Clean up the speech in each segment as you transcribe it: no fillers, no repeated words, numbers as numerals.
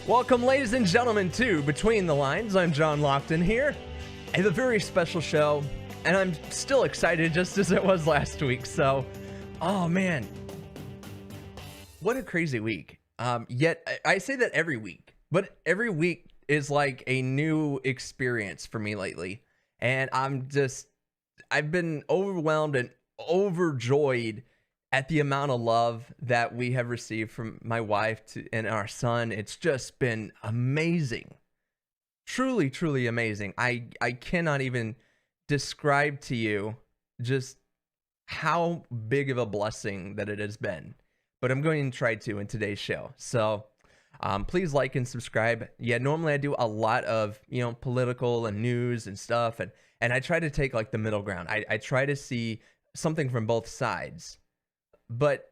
Welcome, ladies and gentlemen, to Between the Lines. I'm John Lockton here. I have a very special show, and I'm still excited just as it was last week. So, oh man, what a crazy week. Yet I say that every week, but every week is like a new experience for me lately. And I've been overwhelmed and overjoyed at the amount of love that we have received from my wife and our son. It's just been amazing. Truly, truly amazing. I cannot even describe to you just how big of a blessing that it has been. But I'm going to try to in today's show. So please like and subscribe. Yeah, normally I do a lot of, political and news and stuff. And I try to take like the middle ground. I try to see something from both sides. But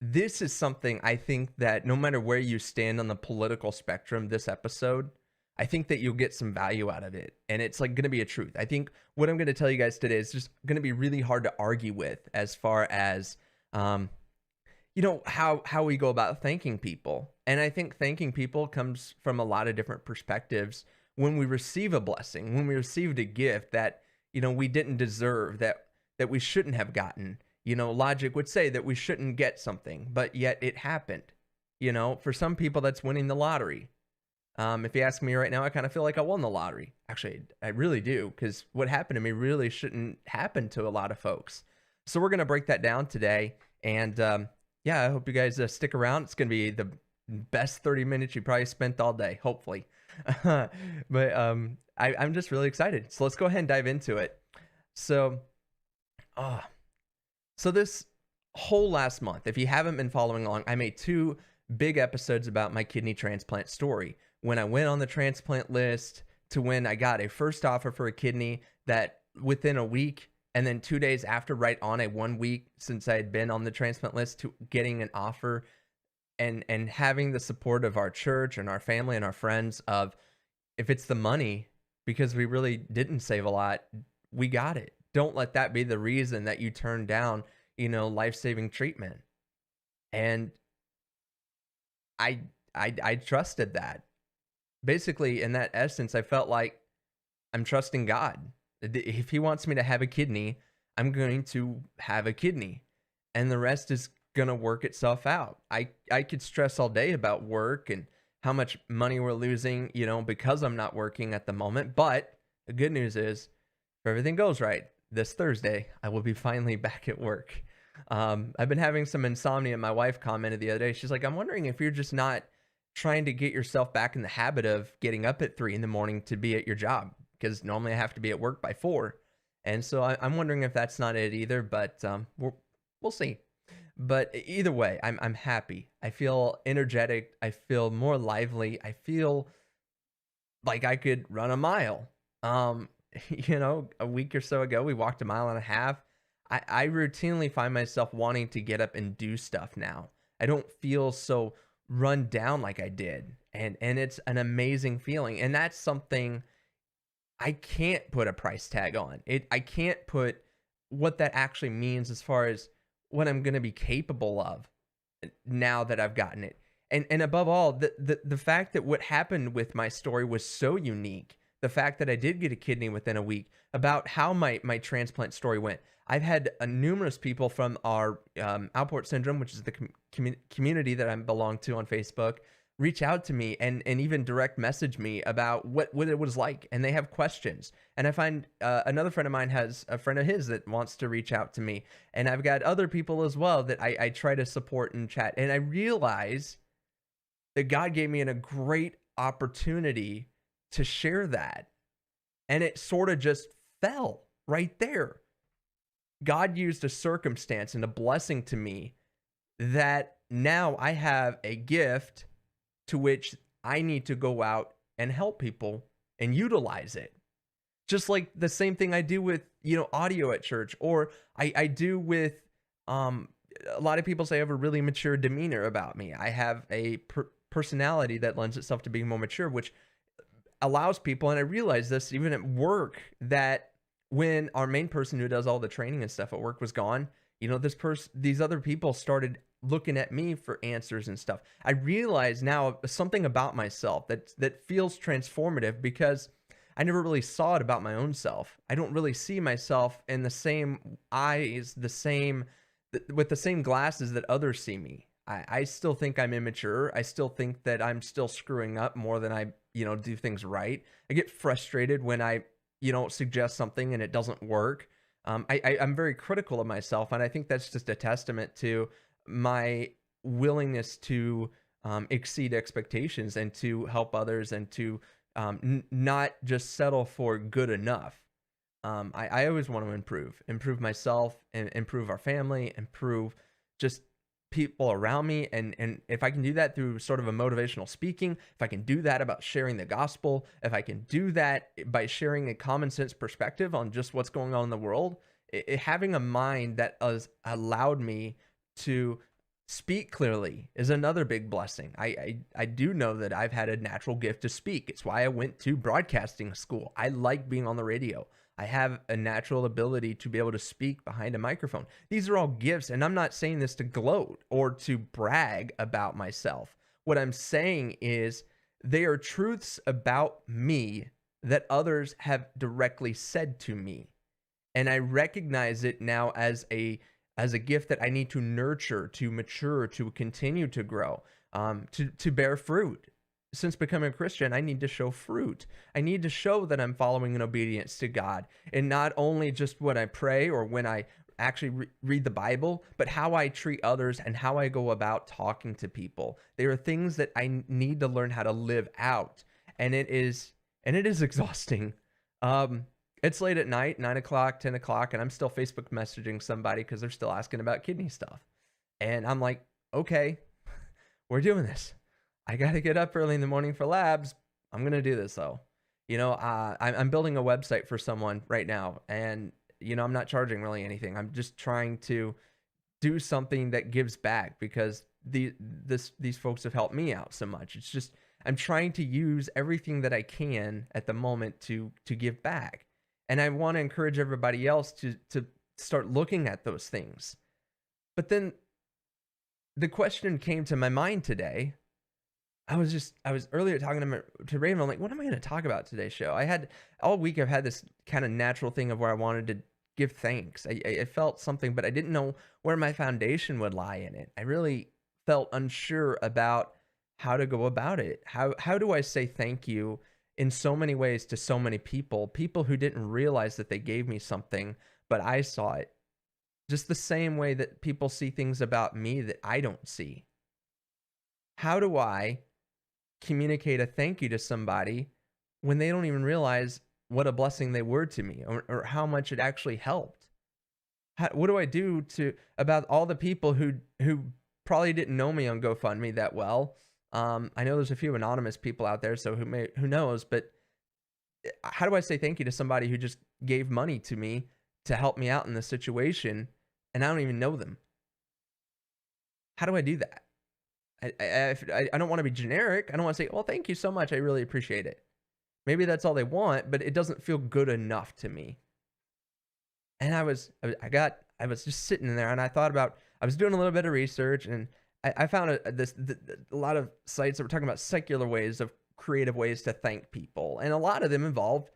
this is something I think that no matter where you stand on the political spectrum, this episode, I think that you'll get some value out of it. And it's like going to be a truth. I think what I'm going to tell you guys today is just going to be really hard to argue with as far as, how we go about thanking people. And I think thanking people comes from a lot of different perspectives. When we receive a blessing, when we received a gift that, we didn't deserve, that we shouldn't have gotten. Logic would say that we shouldn't get something, but yet it happened. For some people, that's winning the lottery. If you ask me right now, I kind of feel like I won the lottery. Actually, I really do, because what happened to me really shouldn't happen to a lot of folks. So we're going to break that down today. And I hope you guys stick around. It's going to be the best 30 minutes you probably spent all day, hopefully. But I'm just really excited. So let's go ahead and dive into it. So this whole last month, if you haven't been following along, I made 2 big episodes about my kidney transplant story. When I went on the transplant list to when I got a first offer for a kidney that within a week, and then 2 days after, right on a 1 week since I had been on the transplant list, to getting an offer and having the support of our church and our family and our friends of, if it's the money, because we really didn't save a lot, we got it. Don't let that be the reason that you turn down, life-saving treatment. And I trusted that. Basically, in that essence, I felt like I'm trusting God. If he wants me to have a kidney, I'm going to have a kidney. And the rest is going to work itself out. I could stress all day about work and how much money we're losing, because I'm not working at the moment. But the good news is, if everything goes right, this Thursday, I will be finally back at work. I've been having some insomnia. My wife commented the other day. She's like, I'm wondering if you're just not trying to get yourself back in the habit of getting up at 3 a.m. to be at your job, because normally I have to be at work by 4. And so I'm wondering if that's not it either, but we'll see. But either way, I'm happy. I feel energetic. I feel more lively. I feel like I could run a mile. A week or so ago, we walked 1.5 miles. I routinely find myself wanting to get up and do stuff now. I don't feel so run down like I did. And it's an amazing feeling. And that's something I can't put a price tag on. I can't put what that actually means as far as what I'm going to be capable of now that I've gotten it. And above all, the fact that what happened with my story was so unique. The fact that I did get a kidney within a week, about how my transplant story went. I've had numerous people from our Outport Syndrome, which is the community that I belong to on Facebook, reach out to me and even direct message me about what it was like. And they have questions. And I find another friend of mine has a friend of his that wants to reach out to me. And I've got other people as well that I try to support and chat. And I realize that God gave me a great opportunity to share that. And it sort of just fell right there. God used a circumstance and a blessing to me that now I have a gift to which I need to go out and help people and utilize it. Just like the same thing I do with, audio at church, or I do with, a lot of people say I have a really mature demeanor about me. I have a personality that lends itself to being more mature, which allows people, and I realize this even at work, that when our main person who does all the training and stuff at work was gone, these other people started looking at me for answers and stuff. I realize now something about myself that feels transformative because I never really saw it about my own self. I don't really see myself in the same eyes, with the same glasses that others see me. I still think I'm immature. I still think that I'm still screwing up more than I, do things right. I get frustrated when I, suggest something and it doesn't work. I'm very critical of myself, and I think that's just a testament to my willingness to exceed expectations and to help others and to not just settle for good enough. I always want to improve myself and improve our family, improve just people around me. And if I can do that through sort of a motivational speaking, if I can do that about sharing the gospel, if I can do that by sharing a common sense perspective on just what's going on in the world, having a mind that has allowed me to speak clearly is another big blessing. I do know that I've had a natural gift to speak. It's why I went to broadcasting school. I like being on the radio. I have a natural ability to be able to speak behind a microphone. These are all gifts, and I'm not saying this to gloat or to brag about myself. What I'm saying is they are truths about me that others have directly said to me. And I recognize it now as a gift that I need to nurture, to mature, to continue to grow, to bear fruit. Since becoming a Christian, I need to show fruit. I need to show that I'm following in obedience to God, and not only just when I pray or when I actually read the Bible, but how I treat others and how I go about talking to people. They are things that I need to learn how to live out, and it is exhausting. It's late at night, 9 o'clock, 10 o'clock, and I'm still Facebook messaging somebody because they're still asking about kidney stuff. And I'm like, okay, we're doing this. I got to get up early in the morning for labs. I'm going to do this though. I'm building a website for someone right now, and, I'm not charging really anything. I'm just trying to do something that gives back because these folks have helped me out so much. It's just, I'm trying to use everything that I can at the moment to give back. And I want to encourage everybody else to start looking at those things. But then the question came to my mind today. I was earlier talking to Raven. I'm like, what am I going to talk about today's show? All week I've had this kind of natural thing of where I wanted to give thanks. I felt something, but I didn't know where my foundation would lie in it. I really felt unsure about how to go about it. How do I say thank you in so many ways to so many people who didn't realize that they gave me something, but I saw it just the same way that people see things about me that I don't see. How do I communicate a thank you to somebody when they don't even realize what a blessing they were to me or how much it actually helped? What do I do about all the people who probably didn't know me on GoFundMe that well? I know there's a few anonymous people out there, so who knows, but how do I say thank you to somebody who just gave money to me to help me out in this situation and I don't even know them? How do I do that? I don't want to be generic. I don't want to say, well, thank you so much. I really appreciate it. Maybe that's all they want, but it doesn't feel good enough to me. And I was just sitting there and I thought about, I was doing a little bit of research and I found a lot of sites that were talking about secular ways of creative ways to thank people. And a lot of them involved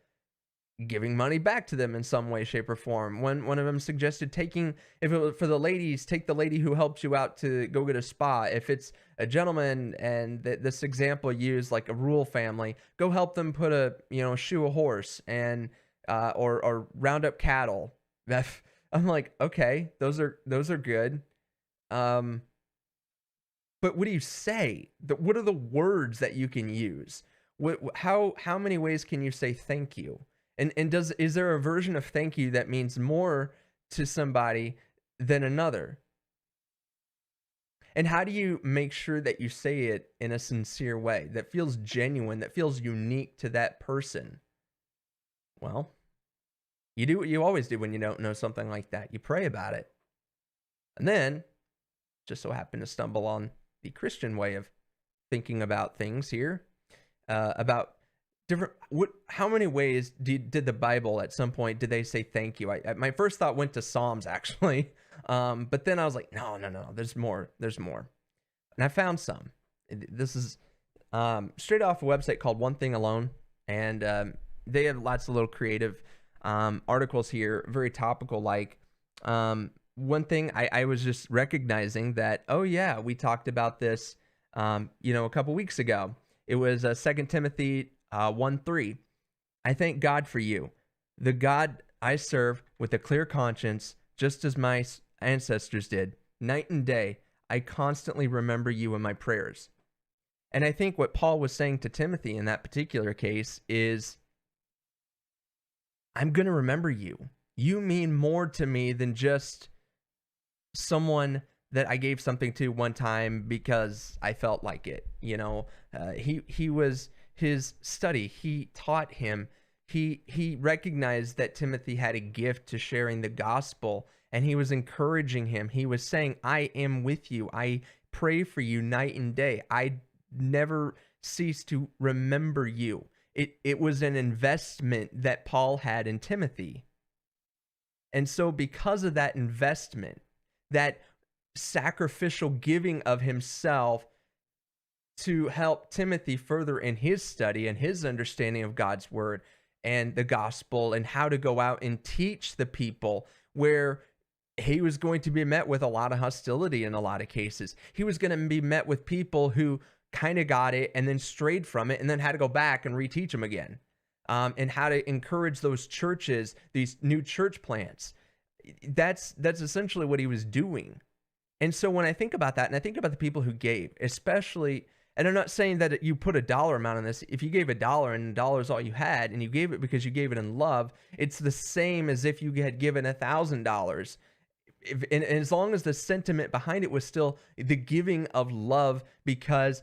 giving money back to them in some way, shape, or form. One of them suggested taking, if it was for the ladies, take the lady who helps you out to go get a spa. If it's a gentleman, and this example used like a rural family, go help them put shoe a horse and or round up cattle. I'm like, okay, those are good. But what do you say? What are the words that you can use? How many ways can you say thank you? And is there a version of thank you that means more to somebody than another? And how do you make sure that you say it in a sincere way that feels genuine, that feels unique to that person? Well, you do what you always do when you don't know something like that. You pray about it. And then, just so happen to stumble on the Christian way of thinking about things here, about how many ways did the Bible at some point did they say thank you? My first thought went to Psalms, actually. But then I was like, no, no, no, there's more. There's more. And I found some. This is straight off a website called One Thing Alone. And they have lots of little creative articles here, very topical. Like one thing I was just recognizing that, oh, yeah, we talked about this, a couple weeks ago. It was 2 Timothy 1:3. I thank God for you, the God I serve with a clear conscience, just as my ancestors did. Night and day, I constantly remember you in my prayers. And I think what Paul was saying to Timothy in that particular case is, I'm going to remember you. You mean more to me than just someone that I gave something to one time because I felt like it. He was his study. He taught him. He recognized that Timothy had a gift to sharing the gospel, and he was encouraging him. He was saying, I am with you. I pray for you night and day. I never cease to remember you. It was an investment that Paul had in Timothy. And so because of that investment, that sacrificial giving of himself to help Timothy further in his study and his understanding of God's word and the gospel and how to go out and teach the people, where he was going to be met with a lot of hostility in a lot of cases. He was going to be met with people who kind of got it and then strayed from it and then had to go back and reteach them again. And how to encourage those churches, these new church plants. That's essentially what he was doing. And so when I think about that, and I think about the people who gave, especially, and I'm not saying that you put a dollar amount on this. If you gave $1 and $1 is all you had, and you gave it because you gave it in love, it's the same as if you had given $1,000. And as long as the sentiment behind it was still the giving of love, because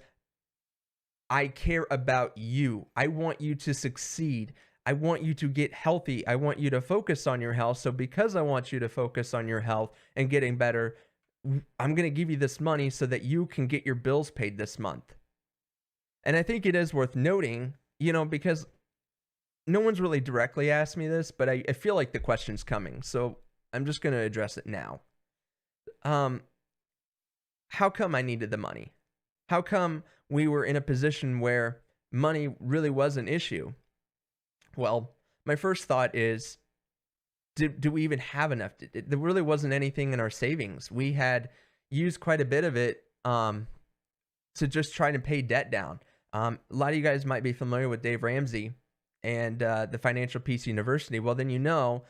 I care about you. I want you to succeed. I want you to get healthy. I want you to focus on your health. So because I want you to focus on your health and getting better, I'm going to give you this money so that you can get your bills paid this month. And I think it is worth noting, because no one's really directly asked me this, but I feel like the question's coming. So I'm just going to address it now. How come I needed the money? How come we were in a position where money really was an issue? Well, my first thought is, do we even have enough? There really wasn't anything in our savings. We had used quite a bit of it to just try to pay debt down. A lot of you guys might be familiar with Dave Ramsey and the Financial Peace University. Well, then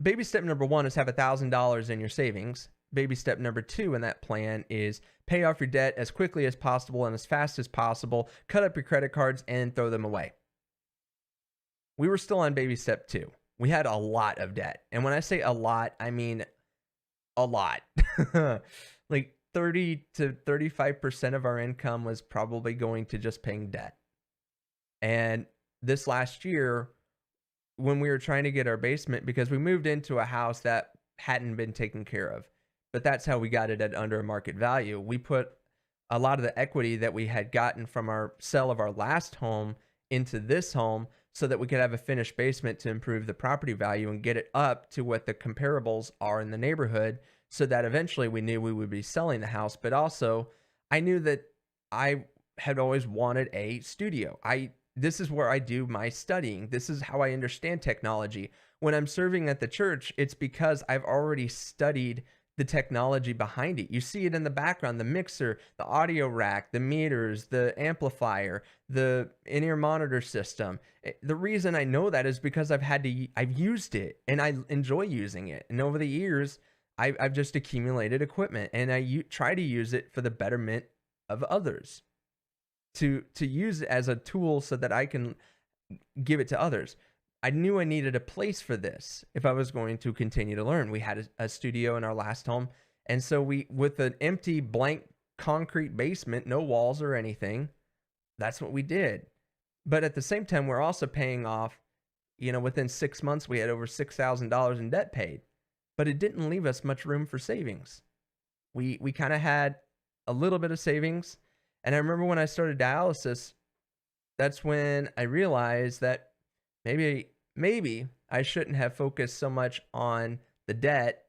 baby step number 1 is have $1,000 in your savings. Baby step number 2 in that plan is pay off your debt as quickly as possible and as fast as possible. Cut up your credit cards and throw them away. We were still on baby step 2. We had a lot of debt. And when I say a lot, I mean a lot. Like 30 to 35% of our income was probably going to just paying debt. And this last year, when we were trying to get our basement, because we moved into a house that hadn't been taken care of, but that's how we got it at under market value. We put a lot of the equity that we had gotten from our sale of our last home into this home so that we could have a finished basement to improve the property value and get it up to what the comparables are in the neighborhood, so that eventually we knew we would be selling the house. But also, I knew that I had always wanted a studio. This is where I do my studying. This is how I understand technology. When I'm serving at the church, it's because I've already studied the technology behind it. You see it in the background, the mixer, the audio rack, the meters, the amplifier, the in-ear monitor system. The reason I know that is because I've used it and I enjoy using it. And over the years, I've just accumulated equipment, and I try to use it for the betterment of others, to use it as a tool so that I can give it to others. I knew I needed a place for this if I was going to continue to learn. We had a studio in our last home, and so with an empty, blank concrete basement, no walls or anything, that's what we did. But at the same time, we're also paying off, within 6 months, we had over $6,000 in debt paid. But it didn't leave us much room for savings. We kind of had a little bit of savings. And I remember when I started dialysis, that's when I realized that maybe I shouldn't have focused so much on the debt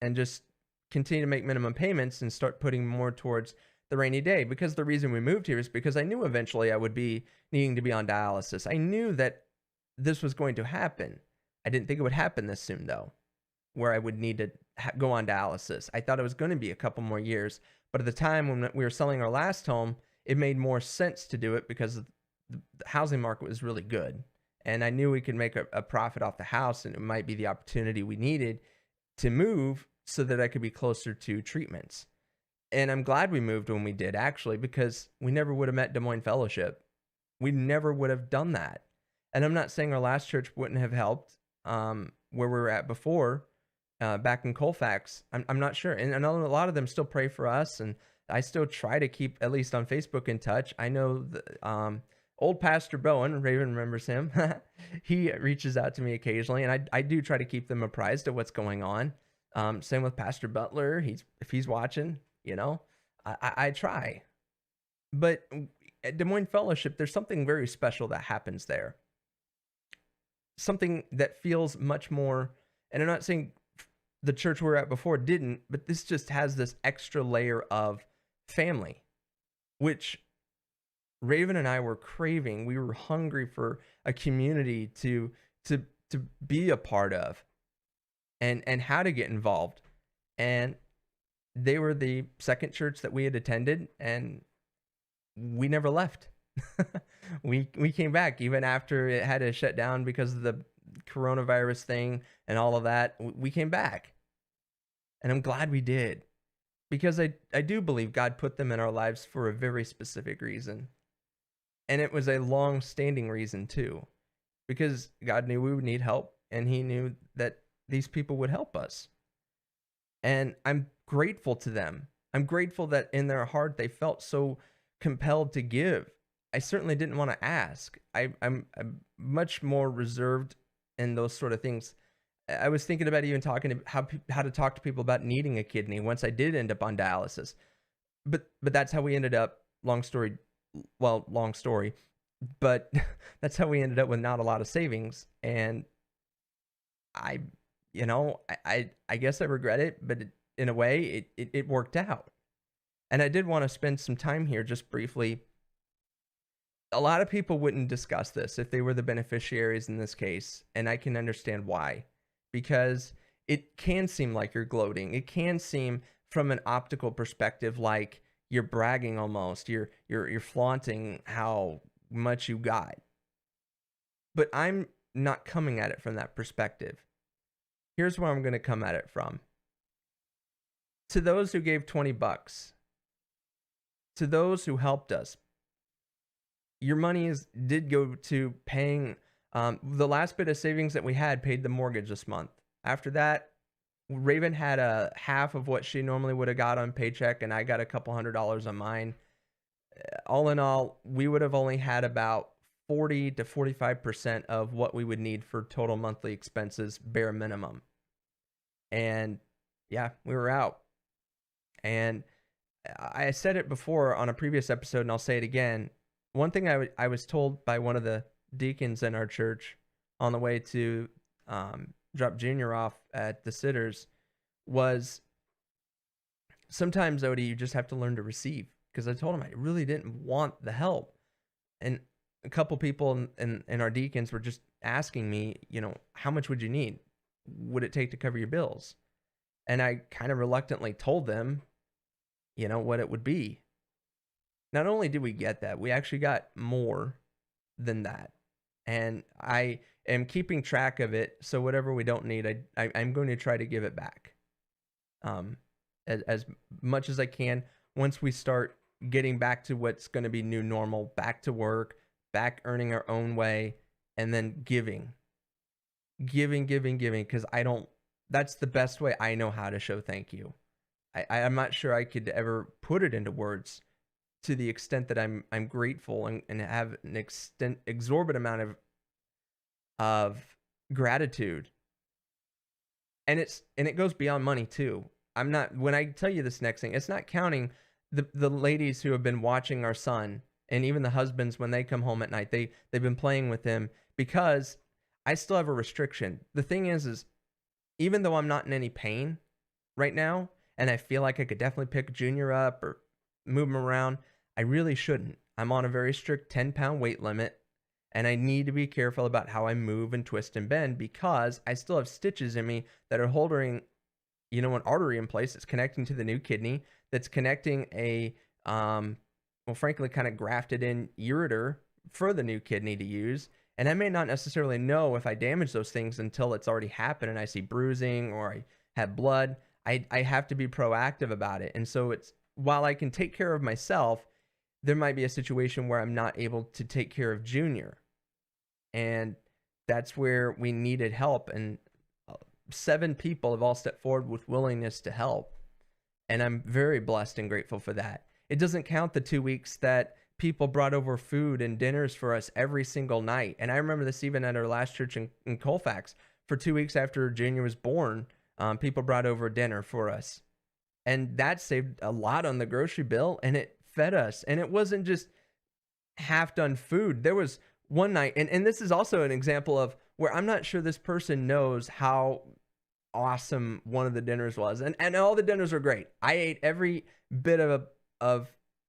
and just continue to make minimum payments and start putting more towards the rainy day. Because the reason we moved here is because I knew eventually I would be needing to be on dialysis. I knew that this was going to happen. I didn't think it would happen this soon, though, where I would need to go on dialysis. I thought it was going to be a couple more years. But at the time when we were selling our last home, it made more sense to do it because the housing market was really good. And I knew we could make a profit off the house, and it might be the opportunity we needed to move so that I could be closer to treatments. And I'm glad we moved when we did, actually, because we never would have met Des Moines Fellowship. We never would have done that. And I'm not saying our last church wouldn't have helped where we were at before, back in Colfax. I'm not sure. And I know a lot of them still pray for us, and I still try to keep, at least on Facebook, in touch. I know the, old Pastor Bowen, Raven remembers him. He reaches out to me occasionally, and I do try to keep them apprised of what's going on. Same with Pastor Butler. If he's watching, I try. But at Des Moines Fellowship, there's something very special that happens there. Something that feels much more, and I'm not saying the church we were at before didn't, but this just has this extra layer of family, which Raven and I were craving. We were hungry for a community to be a part of, and how to get involved. And they were the second church that we had attended, and we never left. we came back even after it had to shut down because of the coronavirus thing and all of that. We came back, and I'm glad we did, because I do believe God put them in our lives for a very specific reason. And it was a long-standing reason too, because God knew we would need help, and he knew that these people would help us. And I'm grateful to them. I'm grateful that in their heart they felt so compelled to give. I certainly didn't want to ask. I'm much more reserved in those sort of things. I was thinking about even talking to how to talk to people about needing a kidney once I did end up on dialysis. But that's how we ended up. Long story, but that's how we ended up with not a lot of savings. And I guess I regret it, but in a way it worked out. And I did want to spend some time here just briefly. A lot of people wouldn't discuss this if they were the beneficiaries in this case, and I can understand why. Because it can seem like you're gloating. It can seem from an optical perspective like you're bragging almost. You're flaunting how much you got. But I'm not coming at it from that perspective. Here's where I'm going to come at it from. To those who gave $20, to those who helped us, your money did go to paying. The last bit of savings that we had paid the mortgage this month. After that, Raven had a half of what she normally would have got on paycheck, and I got a couple $100s on mine. All in all, we would have only had about 40 to 45% of what we would need for total monthly expenses, bare minimum. And yeah, we were out. And I said it before on a previous episode, and I'll say it again. One thing I was told by one of the deacons in our church on the way to drop Junior off at the Sitters was, sometimes, Odie, you just have to learn to receive. Because I told him I really didn't want the help. And a couple people in our deacons were just asking me, how much would you need? Would it take to cover your bills? And I kind of reluctantly told them, what it would be. Not only did we get that, we actually got more than that. And I am keeping track of it. So whatever we don't need, I'm going to try to give it back. As much as I can, once we start getting back to what's going to be new normal, back to work, back earning our own way, and then giving, because that's the best way I know how to show thank you. I'm not sure I could ever put it into words to the extent that I'm grateful and have an exorbitant amount of gratitude. And it goes beyond money too. When I tell you this next thing, it's not counting the ladies who have been watching our son, and even the husbands when they come home at night, they've been playing with him, because I still have a restriction. The thing is even though I'm not in any pain, right now, and I feel like I could definitely pick Junior up or move him around, I really shouldn't. I'm on a very strict 10-pound weight limit, and I need to be careful about how I move and twist and bend because I still have stitches in me that are holding, an artery in place that's connecting to the new kidney, that's connecting a, well, frankly, kind of grafted in ureter for the new kidney to use. And I may not necessarily know if I damage those things until it's already happened and I see bruising or I have blood. I have to be proactive about it. And so while I can take care of myself, there might be a situation where I'm not able to take care of Junior. And that's where we needed help. And 7 people have all stepped forward with willingness to help. And I'm very blessed and grateful for that. It doesn't count the 2 weeks that people brought over food and dinners for us every single night. And I remember this even at our last church in Colfax. For 2 weeks after Junior was born, people brought over dinner for us. And that saved a lot on the grocery bill, and it fed us. And it wasn't just half-done food. There was one night, and this is also an example of where I'm not sure this person knows how awesome one of the dinners was. And all the dinners were great. I ate every bit of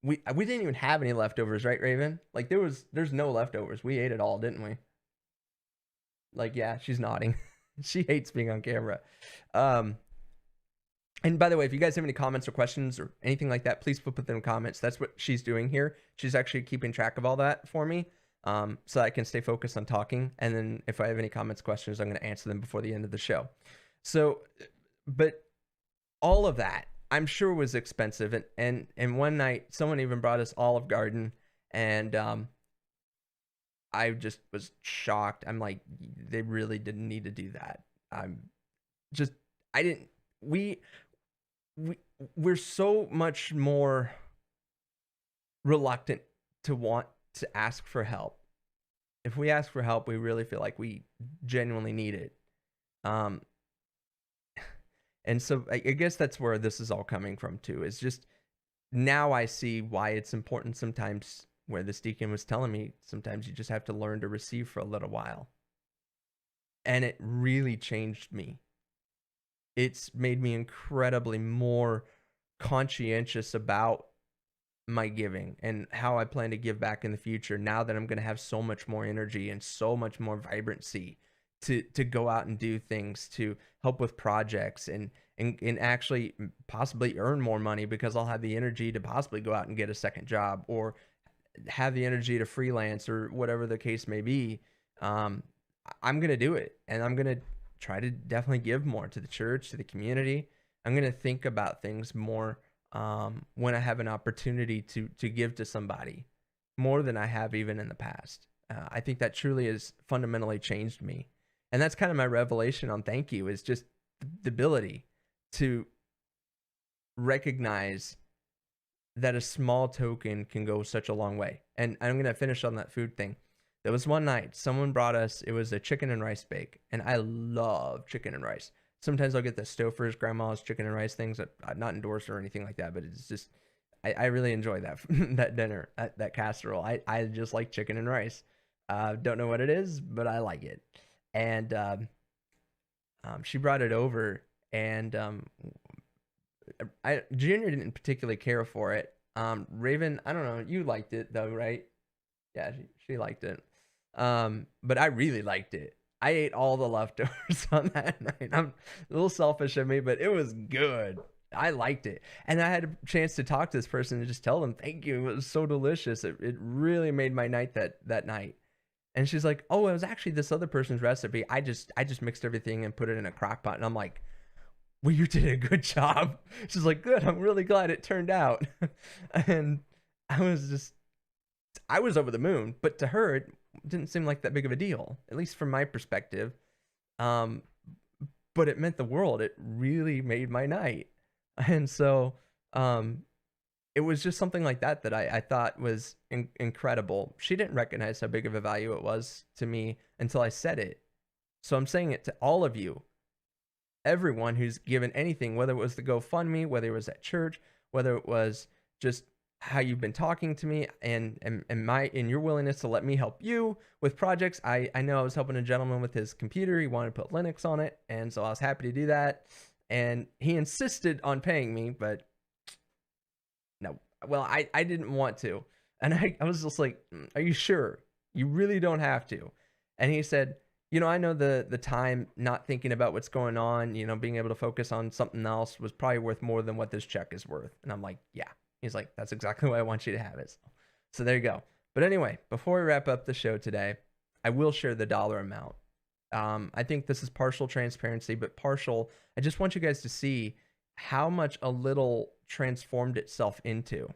we didn't even have any leftovers, right, Raven? Like there's no leftovers. We ate it all, didn't we? Like, yeah, she's nodding. She hates being on camera. And by the way, if you guys have any comments or questions or anything like that, please put them in comments. That's what she's doing here. She's actually keeping track of all that for me, so I can stay focused on talking. And then if I have any comments, questions, I'm going to answer them before the end of the show. So, but all of that, I'm sure, was expensive. And one night, someone even brought us Olive Garden, and I just was shocked. I'm like, they really didn't need to do that. We're so much more reluctant to want to ask for help. If we ask for help, we really feel like we genuinely need it. And so I guess that's where this is all coming from too. Is just now I see why it's important sometimes, where this deacon was telling me, sometimes you just have to learn to receive for a little while. And it really changed me. It's made me incredibly more conscientious about my giving and how I plan to give back in the future, now that I'm going to have so much more energy and so much more vibrancy to go out and do things, to help with projects and actually possibly earn more money, because I'll have the energy to possibly go out and get a second job or have the energy to freelance or whatever the case may be. I'm going to do it, and I'm going to try to definitely give more to the church, to the community. I'm going to think about things more when I have an opportunity to give to somebody, more than I have even in the past. I think that truly has fundamentally changed me. And that's kind of my revelation on thank you, is just the ability to recognize that a small token can go such a long way. And I'm going to finish on that food thing. There was one night someone brought us, it was a chicken and rice bake, and I love chicken and rice. Sometimes I'll get the Stouffer's grandma's chicken and rice things that I'm not endorsed or anything like that, but it's just, I really enjoy that that dinner, that casserole. I just like chicken and rice. Don't know what it is, but I like it. And she brought it over, and Junior didn't particularly care for it. Raven, I don't know, you liked it though, right? Yeah, she liked it. But I really liked it. I ate all the leftovers on that night. I'm a little selfish of me, but it was good. I liked it. And I had a chance to talk to this person and just tell them, thank you. It was so delicious. It really made my night that night. And she's like, oh, it was actually this other person's recipe. I just mixed everything and put it in a crock pot. And I'm like, well, you did a good job. She's like, good. I'm really glad it turned out. And I was over the moon, but to her, it didn't seem like that big of a deal, at least from my perspective. But it meant the world. It really made my night. And so it was just something like that I thought was incredible. She didn't recognize how big of a value it was to me until I said it. So I'm saying it to all of you, everyone who's given anything, whether it was the GoFundMe, whether it was at church, whether it was just how you've been talking to me and your willingness to let me help you with projects. I know I was helping a gentleman with his computer. He wanted to put Linux on it, and so I was happy to do that. And he insisted on paying me, but no. Well, I didn't want to. And I was just like, are you sure? You really don't have to. And he said, I know the time not thinking about what's going on, being able to focus on something else was probably worth more than what this check is worth. And I'm like, yeah. He's like, that's exactly why I want you to have it. So there you go. But anyway, before we wrap up the show today, I will share the dollar amount. I think this is partial transparency, but partial. I just want you guys to see how much a little transformed itself into.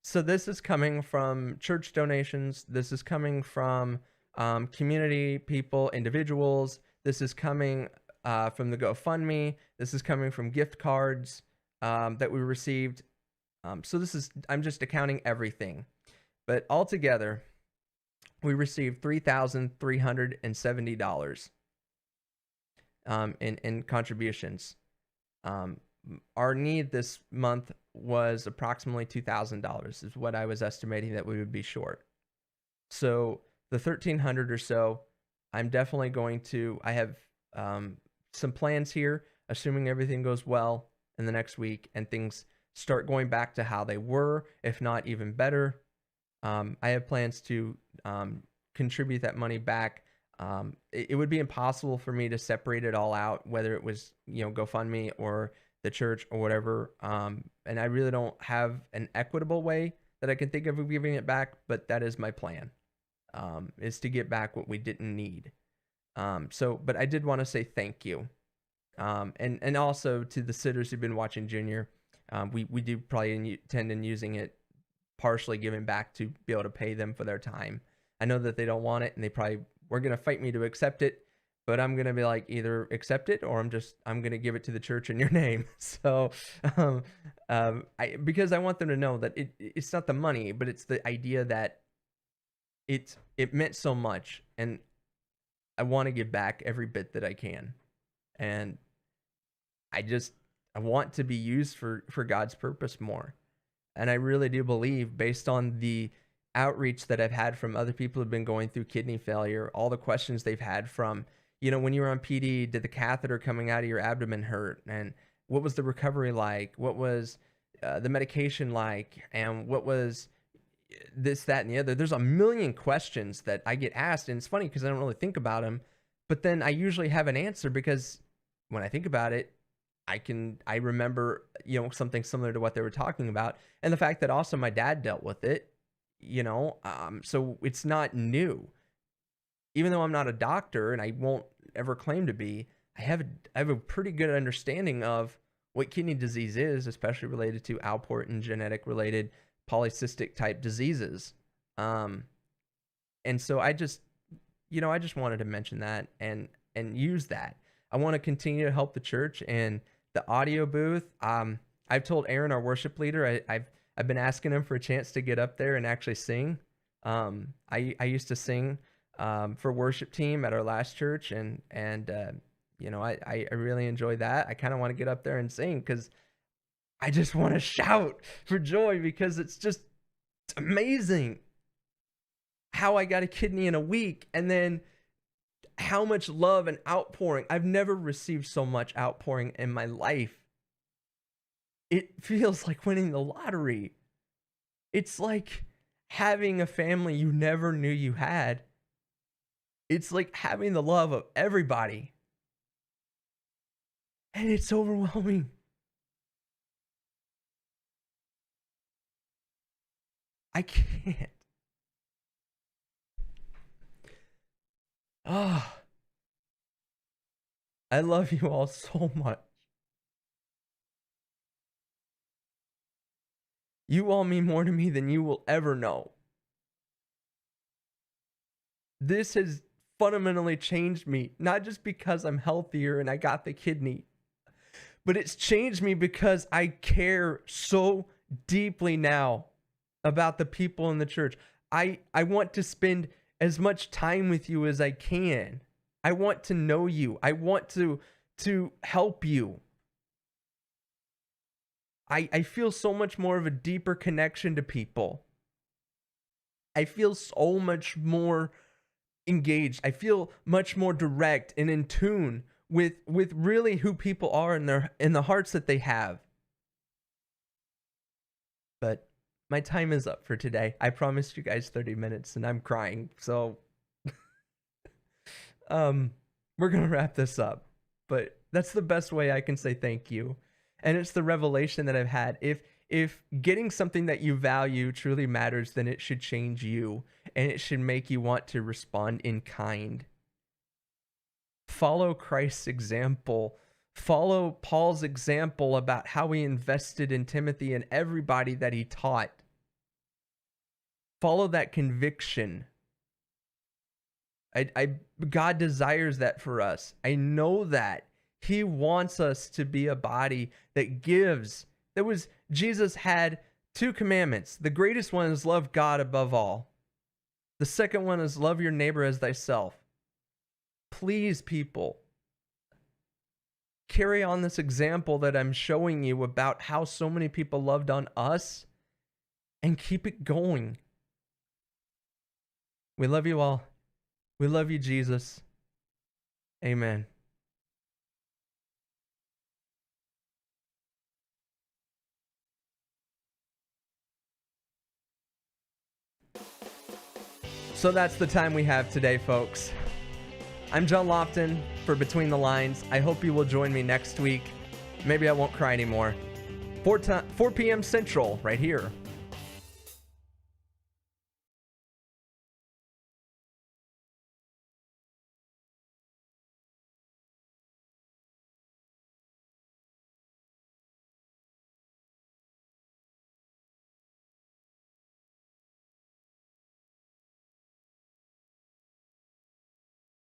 So this is coming from church donations. This is coming from community people, individuals. This is coming from the GoFundMe. This is coming from gift cards that we received. So I'm just accounting everything. But altogether, we received $3,370 in contributions. Our need this month was approximately $2,000 is what I was estimating that we would be short. So the $1,300 or so, I'm definitely going to, I have some plans here, assuming everything goes well in the next week and things start going back to how they were, if not even better. I have plans to contribute that money back. It would be impossible for me to separate it all out, whether it was, GoFundMe or the church or whatever. And I really don't have an equitable way that I can think of giving it back, but that is my plan, is to get back what we didn't need. But I did want to say thank you. And also to the sitters who've been watching Junior. We do probably intend in using it partially giving back to be able to pay them for their time. I know that they don't want it and they probably were going to fight me to accept it, but I'm going to be like, either accept it or I'm going to give it to the church in your name. So, because I want them to know that it's not the money, but it's the idea that it meant so much and I want to give back every bit that I can. And I want to be used for God's purpose more. And I really do believe, based on the outreach that I've had from other people who've been going through kidney failure, all the questions they've had from, when you were on PD, did the catheter coming out of your abdomen hurt? And what was the recovery like? What was the medication like? And what was this, that, and the other? There's a million questions that I get asked. And it's funny because I don't really think about them. But then I usually have an answer because when I think about it, I remember, something similar to what they were talking about. And the fact that also my dad dealt with it, so it's not new. Even though I'm not a doctor and I won't ever claim to be, I have a pretty good understanding of what kidney disease is, especially related to Alport and genetic related polycystic type diseases. And so I just wanted to mention that and use that. I want to continue to help the church and the audio booth. I've told Aaron, our worship leader, I've been asking him for a chance to get up there and actually sing. I used to sing for worship team at our last church, and I really enjoy that. I kind of want to get up there and sing because I just want to shout for joy because it's amazing how I got a kidney in a week, and then how much love and outpouring. I've never received so much outpouring in my life. It feels like winning the lottery. It's like having a family you never knew you had. It's like having the love of everybody. And it's overwhelming. I can't. Oh, I love you all so much. You all mean more to me than you will ever know. This has fundamentally changed me, not just because I'm healthier and I got the kidney, but it's changed me because I care so deeply now about the people in the church. I want to spend as much time with you as I can. I want to know you. I want to help you. I feel so much more of a deeper connection to people. I feel so much more engaged. I feel much more direct and in tune with really who people are in the hearts that they have. But my time is up for today. I promised you guys 30 minutes and I'm crying. So we're going to wrap this up. But that's the best way I can say thank you. And it's the revelation that I've had. If getting something that you value truly matters, then it should change you and it should make you want to respond in kind. Follow Christ's example. Follow Paul's example about how he invested in Timothy and everybody that he taught. Follow that conviction. God desires that for us. I know that. He wants us to be a body that gives. Jesus had 2 commandments. The greatest one is love God above all. The second one is love your neighbor as thyself. Please, people, carry on this example that I'm showing you about how so many people loved on us and keep it going. We love you all. We love you, Jesus. Amen. So that's the time we have today, folks. I'm John Lofton for Between the Lines. I hope you will join me next week. Maybe I won't cry anymore. 4 p.m. Central, right here